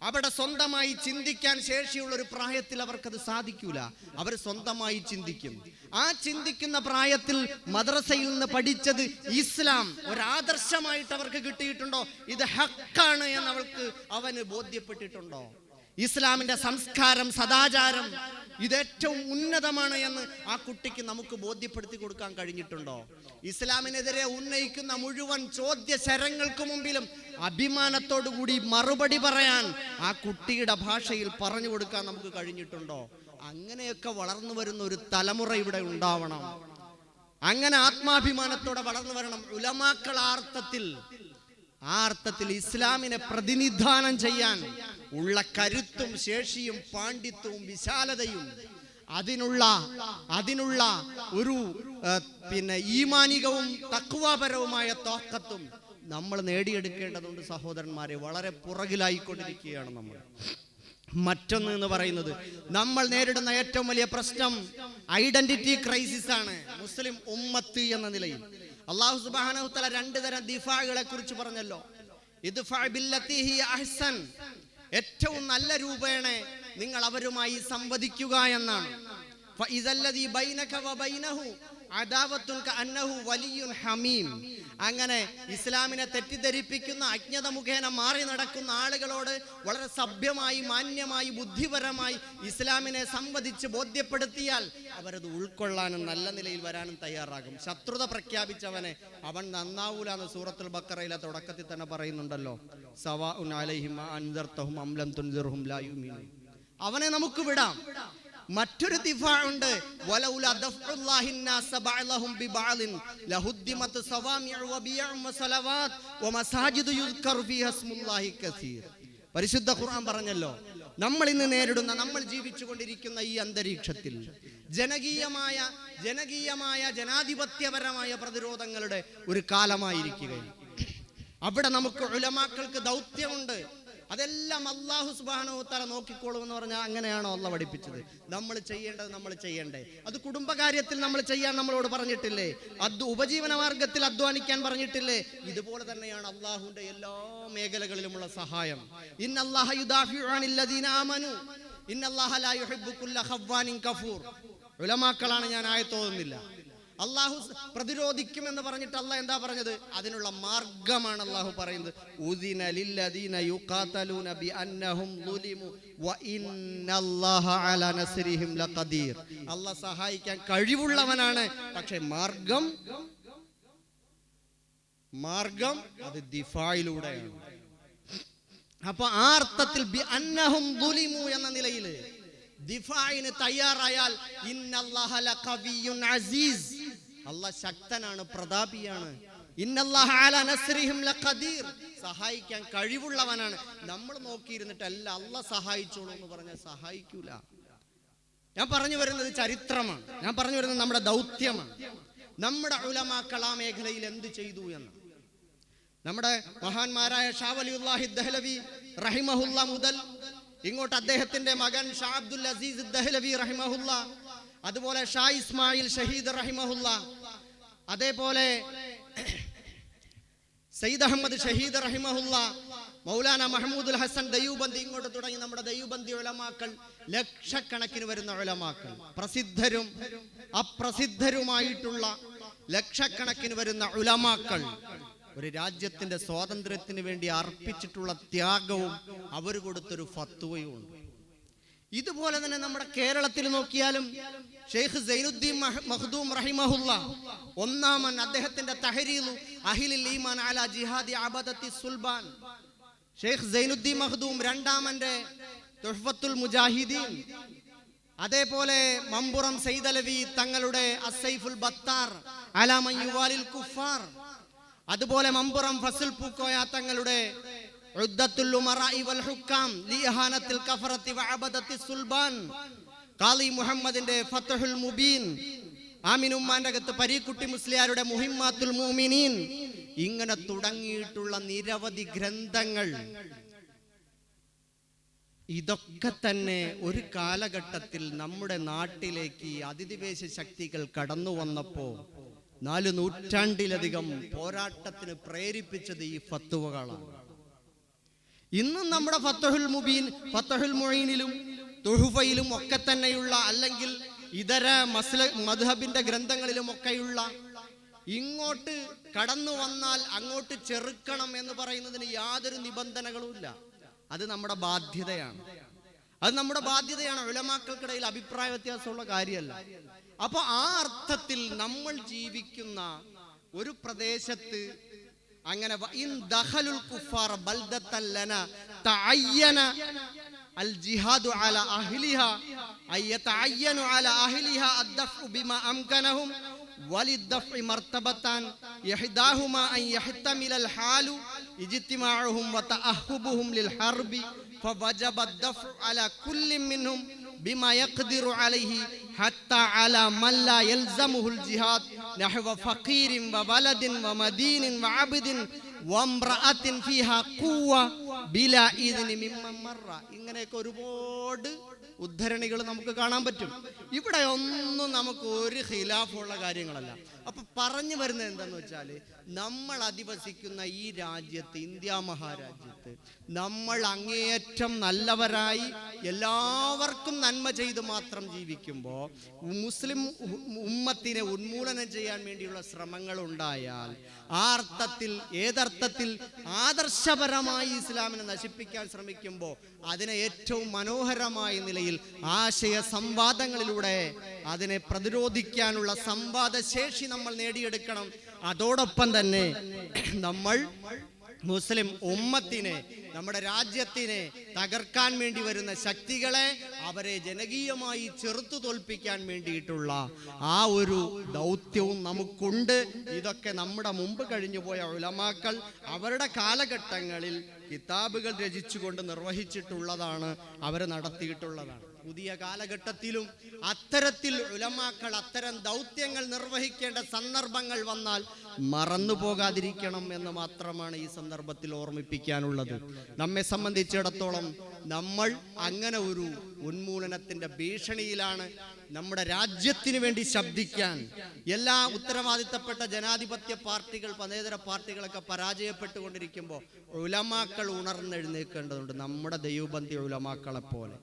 അവിടെ സ്വന്തമായി ചിന്തിക്കാൻ ശേഷിയുള്ള ഒരു പ്രായത്തിൽ അവർക്കത് സാധിക്കൂല. അവർ സ്വന്തമായി ചിന്തിക്കും. ആ ചിന്തിക്കുന്ന പ്രായത്തിൽ മദ്രസയിൽ നിന്ന് പഠിച്ചത് ഇസ്ലാം ഒരാദർശമായിട്ട് അവർക്ക് കിട്ടിയിട്ടുണ്ടോ? ഇത് ഹക്കാണ് എന്ന് അവന് ബോധ്യപ്പെട്ടിട്ടുണ്ടോ? ഇസ്ലാമിന്റെ സംസ്കാരം, സദാചാരം ഇതേറ്റവും ഉന്നതമാണ് എന്ന് ആ കുട്ടിക്ക് നമുക്ക് ബോധ്യപ്പെടുത്തി കൊടുക്കാൻ കഴിഞ്ഞിട്ടുണ്ടോ? ഇസ്ലാമിനെതിരെ ഉന്നയിക്കുന്ന മുഴുവൻ ചോദ്യ ശരങ്ങൾക്ക് മുമ്പിലും അഭിമാനത്തോടു കൂടി മറുപടി പറയാൻ ആ കുട്ടിയുടെ ഭാഷയിൽ പറഞ്ഞു കൊടുക്കാൻ നമുക്ക് കഴിഞ്ഞിട്ടുണ്ടോ? അങ്ങനെയൊക്കെ വളർന്നു വരുന്ന ഒരു തലമുറ ഇവിടെ ഉണ്ടാവണം. അങ്ങനെ ആത്മാഭിമാനത്തോടെ വളർന്നു വരണം ഉലമാക്കൾ. ആ അർത്ഥത്തിൽ ഇസ്ലാമിനെ പ്രതിനിധാനം ചെയ്യാൻ ഉള്ള കരുത്തും ശേഷിയും പാണ്ഡിത്യവും വിശാലതയും അതിനുള്ള ഒരു ഈമാനികവും തഖ്വാപരവുമായ തോക്കത്തും നമ്മൾ നേടിയെടുക്കേണ്ടതുണ്ട് സഹോദരന്മാരെ. വളരെ പുറകിലായിക്കൊണ്ടിരിക്കുകയാണ് നമ്മൾ. മറ്റൊന്ന് എന്ന് പറയുന്നത്, നമ്മൾ നേരിടുന്ന ഏറ്റവും വലിയ പ്രശ്നം ഐഡന്റിറ്റി ക്രൈസിസ് ആണ്. മുസ്ലിം ഉമ്മത്ത് എന്ന നിലയിൽ അല്ലാഹു സുബ്ഹാനഹു വ തആല രണ്ട് തരം ദിഫാകളെ കുറിച്ച് പറഞ്ഞല്ലോ. ഇദ്ഫഅ ബില്ലത്തി ഹിയ അഹ്സൻ, ഏറ്റവും നല്ല രൂപേണ നിങ്ങൾ അവരുമായി സംവദിക്കുക എന്നാണ്. ഫഇദല്ലദി ബൈനക വബൈനഹു അദാവത്തുൻ കഅന്നഹു വലിയ്യുൻ ഹമീം. അങ്ങനെ ഇസ്ലാമിനെ തെറ്റിദ്ധരിപ്പിക്കുന്ന, അജ്ഞത മുഖേന മാറി നടക്കുന്ന ആളുകളോട് വളരെ സഭ്യമായി, മാന്യമായി, ബുദ്ധിപരമായി ഇസ്ലാമിനെ സംവദിച്ച് ബോധ്യപ്പെടുത്തിയാൽ അവരത് ഉൾക്കൊള്ളാനും നല്ല നിലയിൽ വരാനും തയ്യാറാകും. ശത്രുത പ്രഖ്യാപിച്ചവനെ അവൻ നന്നാവൂല എന്ന് സൂറത്തുൽ ബഖറയിലെ തുടക്കത്തിൽ തന്നെ പറയുന്നുണ്ടല്ലോ. സവാഉൻ അലൈഹിം അൻദർതഹും അം ലം തുൻദിർഹും ലാ യുമിനൂൻ. അവനെ നമുക്ക് വിടാം. മറ്റൊരു ദിഫാ ഉണ്ട്, വലൗല ദഫ്ഉല്ലാഹിന്നാസ ബഅലഹും ബിബഅലിൻ ലഹുദ്ദിമത് സവാമിഉ വബിയഉ വസലവാത് വമസാജിദു യുസ്കറു ഫീഹാ ഇസ്മുല്ലാഹി കസീർ. പരിശുദ്ധ ഖുർആൻ പറഞ്ഞല്ലോ, നമ്മൾ ഇന്ന് നേരിടുന്ന, നമ്മൾ ജീവിച്ചുകൊണ്ടിരിക്കുന്ന ഈ അന്തരീക്ഷത്തിൽ ജനകീയമായ ജനാധിപത്യപരമായ പ്രതിരോധങ്ങളുടെ ഒരു കാലമായിരിക്കുകയാണ്. അവിടെ നമുക്ക് ഉലമാക്കൾക്ക് ദൗത്യമുണ്ട്. അതെല്ലാം അല്ലാഹു സുബ്ഹാനഹു വ തആല നോക്കിക്കോളും എന്ന് പറഞ്ഞാൽ അങ്ങനെയാണോ അല്ലാഹു പഠിപ്പിച്ചത്? നമ്മൾ ചെയ്യേണ്ടത് നമ്മൾ ചെയ്യണ്ടേ? അത് കുടുംബകാര്യത്തിൽ നമ്മൾ ചെയ്യാൻ നമ്മളോട് പറഞ്ഞിട്ടില്ലേ? ഉപജീവന മാർഗത്തിൽ അധ്വാനിക്കാൻ പറഞ്ഞിട്ടില്ലേ? ഇതുപോലെ തന്നെയാണ് അല്ലാഹുവിന്റെ എല്ലാ മേഖലകളിലുമുള്ള സഹായം. ഇന്നല്ലാഹ യുദാഫിഉ അനില്ലദീന ആമനു ഇന്നല്ലാഹ ലാ യുഹിബ്ബു കുല്ല ഖവ്വാനിൻ കഫൂർ. ഉലമാക്കളാണ്, ഞാൻ ആയത്തോന്നുന്നില്ല. അള്ളാഹു പ്രതിരോധിക്കുമെന്ന് പറഞ്ഞിട്ട് അള്ളാഹ് എന്താ പറഞ്ഞത്? അതിനുള്ള മാർഗമാണ് അള്ളാഹു പറയുന്നത്. ഉദിന ലില്ലദീന യുഖാതലൂന ബിഅന്നഹും ളുലിമു വഇന്നല്ലാഹ അലാ നസ്രിഹിം ലഖദീർ. അള്ളാഹ് സഹായിക്കാൻ കഴിവുള്ളവനാണ്. പക്ഷേ മാർഗം അത് ദിഫായിലൂടെയാണ്. അപ്പൊ ആ അർത്ഥത്തിൽ ബിഅന്നഹും ളുലിമു എന്ന നിലയിൽ ദിഫായിന് തയ്യാറായാൽ ഇന്നല്ലാഹ ലഖവിയ്യുൻ അസീസ്, അല്ലാഹ് ശക്തനാണ്, പ്രതാപിയാണ്. ഇന്നല്ലാഹ അലാ നസ്രിഹിം ലഖദീർ, സഹായിക്കാൻ കഴിവുള്ളവനാണ്. നമ്മൾ നോക്കിയിരുന്നിട്ടല്ല അല്ലാഹ് സഹായിച്ചോളൂ എന്ന് പറഞ്ഞാൽ സഹായിക്കൂല. ഞാൻ പറഞ്ഞു വരുന്നത് ചരിത്രമാണ്, ഞാൻ പറഞ്ഞു വരുന്നത് നമ്മുടെ ദൗത്യമാണ്. നമ്മുടെ ഉലമാക്കൾ ആ മേഖലയിൽ എന്ത് ചെയ്തു എന്ന്. നമ്മുടെ മഹാന്മാരായ ഷാ വലിയുല്ലാഹി ദഹ്ലവി റഹിമഹുല്ല മുതൽ ഇങ്ങോട്ട് അദ്ദേഹത്തിന്റെ മകൻ ഷാ അബ്ദുൽ അസീസ് ദഹ്ലവി റഹിമഹുല്ല, അതുപോലെ ഷാ ഇസ്മായിൽ ഷഹീദ് റഹിമഹുല്ല, അതേപോലെ സയ്യിദ് അഹമ്മദ് ഷഹീദ് റഹിമഹുല്ല, മൗലാന മഹ്മൂദുൽ ഹസൻ ദയൂബന്ദി, ഇങ്ങോട്ട് തുടങ്ങി നമ്മുടെ ദയൂബന്ദി ഉലമാക്കൾ, ലക്ഷക്കണക്കിന് വരുന്ന ഉലമാക്കൾ, പ്രസിദ്ധരും അപ്രസിദ്ധരുമായിട്ടുള്ള ലക്ഷക്കണക്കിന് വരുന്ന ഉലമാക്കൾ ഒരു രാജ്യത്തിന്റെ സ്വാതന്ത്ര്യത്തിന് വേണ്ടി അർപ്പിച്ചിട്ടുള്ള ത്യാഗവും അവർ കൊടുത്തൊരു ഫത്വയും ഉണ്ട്. ഇതുപോലെ തന്നെ നമ്മുടെ കേരളത്തിൽ നോക്കിയാലും ഷെയ്ഖ് സൈനുദ്ദീൻ മഖ്ദൂം റഹിമഹുല്ല ഒന്നാമൻ, അദ്ദേഹത്തിന്റെ തഹരീലു അഹ്ലിൽ ഈമാൻ അലാ ജിഹാദി അബദത്തി സുൽബാൻ. ഷെയ്ഖ് സൈനുദ്ദീൻ മഖ്ദൂം രണ്ടാമന്റെ തുഹ്ഫത്തുൽ മുജാഹിദീൻ, അതേപോലെ മമ്പുറം സൈദലവി തങ്ങളുടെ അസ്സൈഫുൽ ബത്താർ അലാ മൻ യുവാലിൽ കുഫാർ, അതുപോലെ മമ്പുറം ഫസൽ പൂക്കോയ തങ്ങളുടെ ഉദ്ദത്തുൽ ഉമറാഇ വൽ ഹുക്കാം ലിഇഹാനത്തിൽ കഫറത്തി വഅബദത്തി സുൽബാൻ, ഖാലി മുഹമ്മദിന്റെ ഫത്ഹുൽ മുബീൻ, ആമിനുമ്മാന്റെ അകത്ത് പരീക്കുട്ടി മുസ്ലിയാരുടെ മുഹിമ്മാത്തുൽ മുഅ്മിനീൻ, ഇങ്ങനെ തുടങ്ങിയിട്ടുള്ള നിരവധി ഗ്രന്ഥങ്ങൾ. ഇതൊക്കെ തന്നെ ഒരു കാലഘട്ടത്തിൽ നമ്മുടെ നാട്ടിലേക്ക് അധിനിവേശ ശക്തികൾ കടന്നു വന്നപ്പോ 4 നൂറ്റാണ്ടിലധികം പോരാട്ടത്തിന് പ്രേരിപ്പിച്ചത് ഈ ഫത്വകളാണ്. ഇന്നും നമ്മുടെ ഫത്ഹുൽ മുബീൻ, ഫത്ഹുൽ മുഈനിലും തുഹ്ഫയിലും ഒക്കെ തന്നെയുള്ള, അല്ലെങ്കിൽ ഇതര മദ്ഹബിന്റെ ഗ്രന്ഥങ്ങളിലും ഒക്കെയുള്ള, ഇങ്ങോട്ട് കടന്നു വന്നാൽ അങ്ങോട്ട് ചെറുക്കണം എന്ന് പറയുന്നതിന് യാതൊരു നിബന്ധനകളുമില്ല. അത് നമ്മുടെ ബാധ്യതയാണ്. ഉലമാക്കൾക്കിടയിൽ അഭിപ്രായ വ്യത്യാസമുള്ള കാര്യമല്ല. അപ്പൊ ആ അർത്ഥത്തിൽ നമ്മൾ ജീവിക്കുന്ന ഒരു പ്രദേശത്ത് അങ്ങനെ ഇൻ ദഖലുൽ കുഫാർ ബൽദത്തൻ ലനാ തഅയ്യന അൽ ജിഹാദു അലാ അഹ്ലിഹാ അയതഅയ്യനു അലാ അഹ്ലിഹാ അദ്ദഫു ബിമാ അംകനഹും വലിദ്ദഫഇ മർതബതാൻ യഹ്ദാഹുമാ അൻ യഹ്തമിലൽ ഹാലു ഇജ്തിമാഉഹും വതഅഹ്ബുഹും ലിൽ ഹർബി ഫവജബ അദ്ദഫഉ അലാ കുല്ലി മിൻഹും ബിമാ യഖ്ദിറു അലൈഹി ഹത്താ അലാ മൻ ലാ യൽസമുഹുൽ ജിഹാദ് നഹ്വ ഫഖീരിൻ വവലദിൻ വമദീനിൻ വഅബ്ദിൻ വംറഅത്തിൻ ഫീഹാ ഖുവ്വ ബിലാ ഇദ്നി മിമ്മൻ മറ. ഇങ്ങനെയൊക്കെ ഒരുപാട് ഉദ്ധരണികൾ നമുക്ക് കാണാൻ പറ്റും. ഇവിടെ ഒന്നും നമുക്ക് ഒരു ഖിലാഫുള്ള കാര്യങ്ങളല്ല. അപ്പൊ പറഞ്ഞു വരുന്നത് എന്താന്ന് വെച്ചാല്, നമ്മൾ അധിവസിക്കുന്ന ഈ രാജ്യത്ത്, ഇന്ത്യ മഹാരാജ്യത്ത്, നമ്മൾ അങ്ങേയറ്റം നല്ലവരായി എല്ലാവർക്കും നന്മ ചെയ്ത് മാത്രം ജീവിക്കുമ്പോൾ മുസ്ലിം ഉമ്മത്തിനെ ഉന്മൂലനം ചെയ്യാൻ വേണ്ടിയുള്ള ശ്രമങ്ങൾ ഉണ്ടായാൽ, ആ അർത്ഥത്തിൽ, ഏതർത്ഥത്തിൽ ആദർശപരമായി ഇസ്ലാമിനെ നശിപ്പിക്കാൻ ശ്രമിക്കുമ്പോൾ അതിനെ ഏറ്റവും മനോഹരമായ നിലയിൽ ആശയ സംവാദങ്ങളിലൂടെ അതിനെ പ്രതിരോധിക്കാനുള്ള സംവാദശേഷി നമ്മൾ നേടിയെടുക്കണം. അതോടൊപ്പം തന്നെ നമ്മൾ മുസ്ലിം ഉമ്മത്തിനെ, നമ്മുടെ രാജ്യത്തിനെ തകർക്കാൻ വേണ്ടി വരുന്ന ശക്തികളെ, അവരെ ജനകീയമായി ചെറുത്തു തോൽപ്പിക്കാൻ വേണ്ടിയിട്ടുള്ള ആ ഒരു ദൗത്യവും നമുക്കുണ്ട്. ഇതൊക്കെ നമ്മുടെ മുമ്പ് കഴിഞ്ഞുപോയ ഉലമാക്കൾ അവരുടെ കാലഘട്ടങ്ങളിൽ കിതാബുകൾ രചിച്ചുകൊണ്ട് നിർവഹിച്ചിട്ടുള്ളതാണ്, അവർ നടത്തിയിട്ടുള്ളതാണ്. പുതിയ കാലഘട്ടത്തിലും അത്തരത്തിൽ ഉലമാക്കൾ അത്തരം ദൗത്യങ്ങൾ നിർവഹിക്കേണ്ട സന്ദർഭങ്ങൾ വന്നാൽ മറന്നു പോകാതിരിക്കണം എന്ന് മാത്രമാണ് ഈ സന്ദർഭത്തിൽ ഓർമ്മിപ്പിക്കാനുള്ളത്. നമ്മെ സംബന്ധിച്ചിടത്തോളം നമ്മൾ അങ്ങനെ ഒരു ഉന്മൂലനത്തിന്റെ ഭീഷണിയിലാണ്. നമ്മുടെ രാജ്യത്തിന് വേണ്ടി ശബ്ദിക്കാൻ എല്ലാ ഉത്തരവാദിത്തപ്പെട്ട ജനാധിപത്യ പാർട്ടികൾ, മതേതര പാർട്ടികളൊക്കെ പരാജയപ്പെട്ടുകൊണ്ടിരിക്കുമ്പോൾ ഉലമാക്കൾ ഉണർന്നെഴുന്നേൽക്കേണ്ടതുണ്ട്, നമ്മുടെ ദൈവബന്ധി ഉലമാക്കളെ പോലെ.